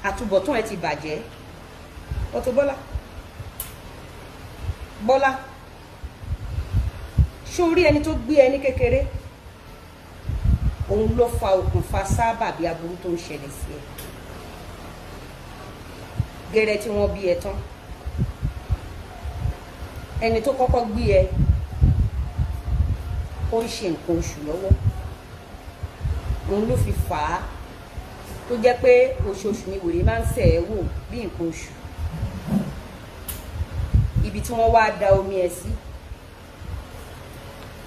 àtúbọ̀tán ẹ ti bàjẹ́. Auto Bola, Bola, sórí ẹni tó gbé ẹni kékeré òun ló fa okùnfà sábàbí aburú tó ń ṣẹlẹ̀ sí ẹ. Gẹ́rẹ́ tí wọ́n bí ẹ tán, ẹni tó kọ́kọ́ gbé ẹ ó ń ṣe nǹkan oṣù lọ́wọ́, òun ló fi fà á tó jẹ́ pé oṣooṣù ni wèrè máa ń ṣẹ̀ ẹ́ wò bí nǹkan oṣù. Ibi tí wọ́n wá da omi ẹ̀ sí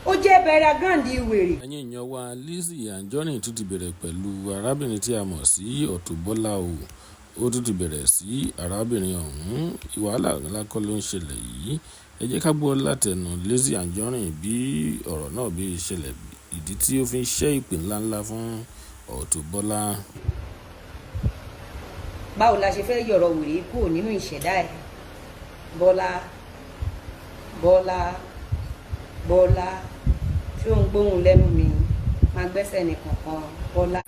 ó jẹ́ bẹ̀rẹ̀ gàǹdì wèrè. ẹ̀yin èèyàn wa Lizzy Anjorin tún ti bẹ̀rẹ̀ pẹ̀lú arábìnrin tí a mọ̀ sí Auto Bola o. Ó tún ti bẹ̀rẹ̀ sí arábìnrin ọ̀hún. Wàhálà ńlá kọ́ ló ń ṣẹlẹ̀ yìí. Ẹ jẹ́ ká gbọ́ látẹnu Lizzy Anjorin bí ọ̀rọ̀ náà bí ṣẹlẹ̀, ìdí tí ó fi ń ṣẹ́ ìpè ńláńlá fún Auto Bola. Báwo la ṣe fẹ́ yọ̀rọ̀ wèrè kúrò nínú ìṣẹ̀dá ẹ̀? Bola, Bola, Bola, ṣé ò ń gbóhùn lẹ́nu mi? Máa gbẹ́sẹ̀ nìkankan. Bola,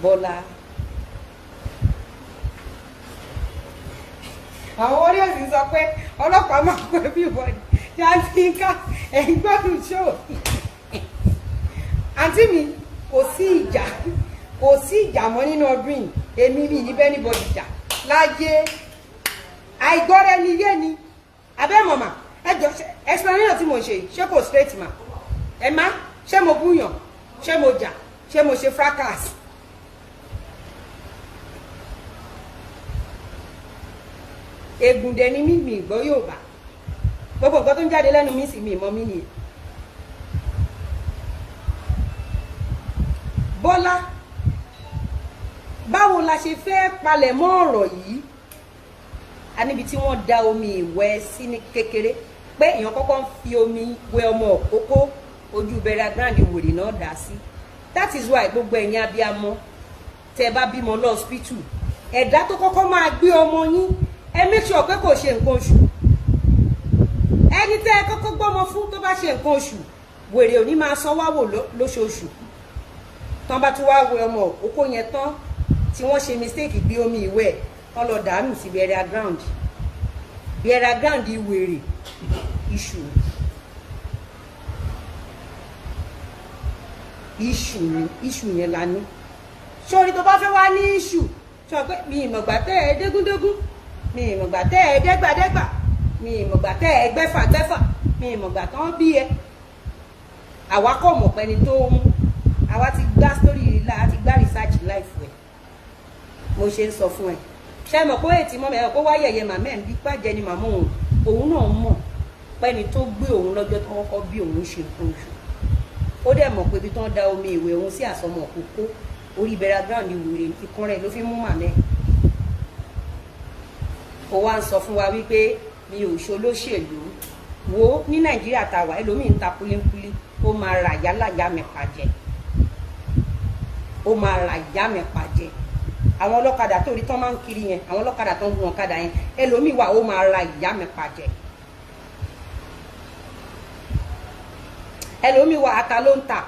Bola. Àwọn orílẹ̀-èdè sọ pé ọlọ́pàá máa pẹ́ bí ìwọ́de Yántíká ẹ̀yìn gbọ́dọ̀ ṣó. Àǹtí mi, kò sí ìjà mọ́ nínú ọdún yìí. Èmi mi ní bẹ́ẹ̀ ní bọ́dì ìjà láyé. Àìgbọ́rẹ́ ni yé ni. Abẹ́ mọ̀mà, ẹjọ́ explanation tí mo ṣe ṣé kò straight ma? Ẹ má, ṣé mo búyàn? Ṣé mo jà? Ṣé mo ṣe fracas? Ègùndẹ ni mi gbọ́ Yorùbá. Gbogbo nǹkan tó ń jáde lẹ́nu mi sì mi mọ́ mi nìyẹn. Bọ́lá, báwo la ṣe fẹ́ palẹ̀ mọ́ ọ̀rọ̀ yìí? A níbi tí wọ́n da omi ìwẹ̀ sí ní kékeré pé èèyàn kọ́kọ́ ń fi omi wẹ ọmọ òkókó ojú bẹ̀rẹ̀ gíráǹdì wèrè náà dà sí. That is why gbogbo ẹ̀yin abiyamọ tẹ́ bá bímọ lọ hospital, ẹ̀dá tó kọ́kọ́ máa gbé ọmọ yín ẹ make sure pé kò ṣe nǹkan oṣù. Ẹni tẹ́ ẹ kọ́kọ́ gbọ́mọ fún tó bá ṣe nǹkan oṣù, wèrè ò ní máa san wá wò lóṣooṣù. Tán bá tún wá wẹ ọmọ òkókó yẹn tán tí wọ́n ṣe mistake gbé omi ìwẹ̀ wọ́n lọ dànù sí bẹ̀rẹ̀ ground wèrè iṣu yẹn la ní. Sórí tó bá fẹ́ wá ní iṣu sọ pé mi ìmọ̀gbà tẹ́ ẹ dégúndégún, mi ìmọ̀gbà tẹ́ ẹ dẹ́gbàdẹ́gbà, mi ìmọ̀gbà tẹ́ ẹ gbẹ́fàgbẹ́fà, mi ìmọ̀gbà tán bí ẹ. Àwa kò mọ̀ pẹ́ni tó ń àwa ti gbá story ìlà àti gbá research life ẹ̀. Mo ṣe ń sọ fún ẹ ṣe mọ̀ pé ètí mọ́ mẹ́rin kó wá yẹ̀yẹ́ màmá ẹ̀ ń bí pàjẹ́ ni màmá òun náà mọ̀ pẹ́ni tó gbé òun lọ́jọ́ tó kọ́kọ́ bí òun ṣe nǹkan oṣù. Ó dẹ̀ mọ̀ pé ibi tán da omi ìwẹ̀ òun sí àsọmọ̀ òkókó orí bẹ̀rẹ̀ ground ìwúre ikán rẹ̀ ló fi mú màmá ẹ̀. Ó wá ń sọ fún wa wípé mi ò ṣolóṣèlú. Wo ní Nàìjíríà tá wà ẹlòmíì ń ta kúlíkúlí ó máa ra yálàyà mẹ́pa jẹ. Ó máa ra ìyá mẹ́pa jẹ. Àwọn ọlọ́kadà tó rí tán máa ń kiri yẹn, àwọn ọlọ́kadà tó ń gun ọ̀kadà yẹn, ẹlòmíì wà ó máa ra ìyá mẹ́pa jẹ. Ẹlòmíì wà ata ló ń ta,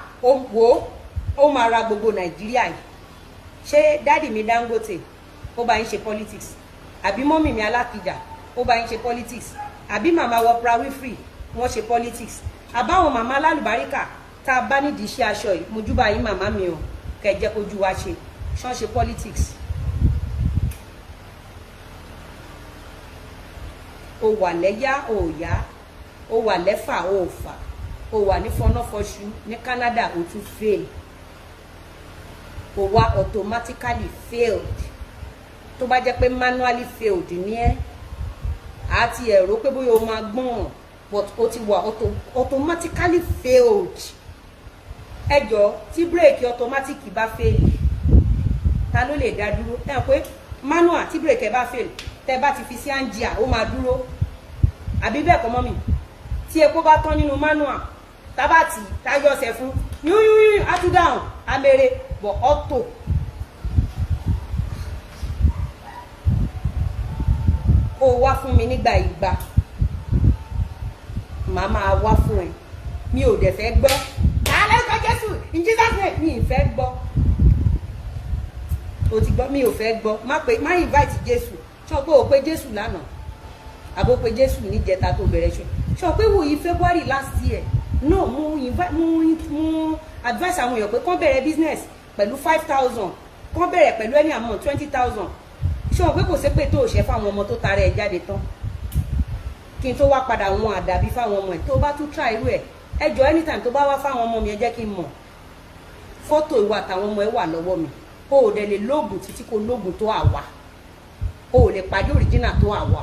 ó máa ra gbogbo Nàìjíríà yìí. Ṣé dáàdì mi Dangote ó bá yín ṣe politics? Àbí mọ́mì mi Alákìjà ó bá yín ṣe politics? Àbí màmá Wọ́pra Wífrì wọ́n ṣe politics? Àbáwọn màmá alálùbáríkà tá a bá nídìí iṣẹ́ aṣọ yìí, mojúbà yín màmá mi o, kẹ́ jẹ́ kójú wa ṣe, ṣán ṣe politics? O wà lẹ́yà o yá, o wà lẹ́fà o fà, o wà ní fọnáfọṣù ní Canada o tún fail, o wà automatically failed. Tó bá jẹ́ pé manually failed ní ẹ́ àti ẹ̀rọ pé bóyá o máa gbọ́n, but o ti wà automatically failed. Ẹjọ́ tí bírèkì automatic bá fail, ta ló lè dá dúró? Ẹ pé manual tí bírèkì bá fail, tẹ́ bá ti fi sí àǹjíà ó máa dúró. Àbí bẹ́ẹ̀ kọ́ mọ́mì? Tí epo bá tán nínú manual, tá bá ti táyọ̀ ọ̀sẹ̀ fún yún á tún dáhùn amere bọ̀ auto. Ó wá fún mi nígbà ìgbà, màá máa wá fún ẹ, mi ò dẹ̀ fẹ́ gbọ́. In Jesus name, mi ì fẹ́ gbọ́. o ti gbọ́ mi ò fẹ́ gbọ́ má invite Jésù ṣọ pé o pé Jésù lánàá àbò pé Jésù níjẹta tó bẹ̀rẹ̀ ṣọ pé wòye February last year no mo advice àwọn èèyàn pé kán bẹ̀rẹ̀ business pẹ̀lú 5,000 kán bẹ̀rẹ̀ pẹ̀lú any amount 20,000 ṣọ pé kò sí pé tó ṣe fáwọn ọmọ tó tara ẹ̀ jáde tán kí n tó wá padà wọn àdàbí fáwọn ọmọ ẹ̀ tó bá tún try irú ẹ̀ ẹ jọ anytime tó bá wá fáwọn ọmọ mi ẹ jẹ́ kí n mọ̀ fọ́tò ìwà àtàwọn ọmọ ẹ wà lọ́wọ́ mi o ò dẹ̀ lè lóògùn títí kò lóògùn tó àwa o ò lè pàdé original tó àwa.